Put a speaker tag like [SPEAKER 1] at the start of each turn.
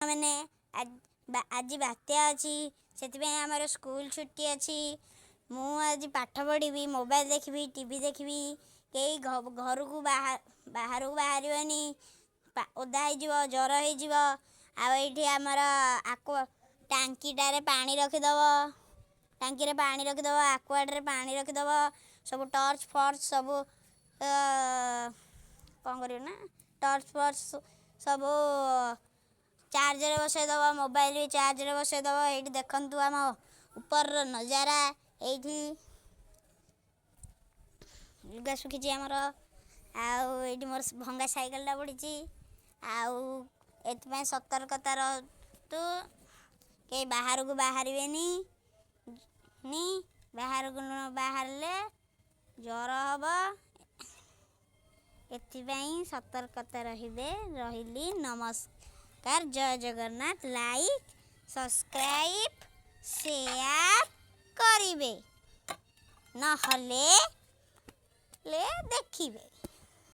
[SPEAKER 1] मैंने आज बात्या अच्छी से आमर स्कूल छुट्टी अच्छी मुझे पाठ पढ़ी मोबाइल देखी टीवी देखी कई घर को बाहर को बाहर ओदा हो ज्वर होती आमर टांकीटारे पानी रखीदव टांकी रे पानी रखीदव आक्वार्ड रे पानी रखीदव सब टर्च फर्च सब कौन कर टर्च फर्च सब चार्ज रे बसईदव मोबाइल भी चार्ज रे बसईदव ये देखु आम ऊपर नजारा ये लुगा सुखी आमर आठ मोर भंगा साइकेलटा पड़ी आउ सतर्कता तू कई बाहर को बाहर बाहर को बाहर ज्वर हम एपाई सतर्कता रही नमस्कार जय जगन्नाथ लाइक सब्सक्राइब शेयर करिवे नहले देखिबे।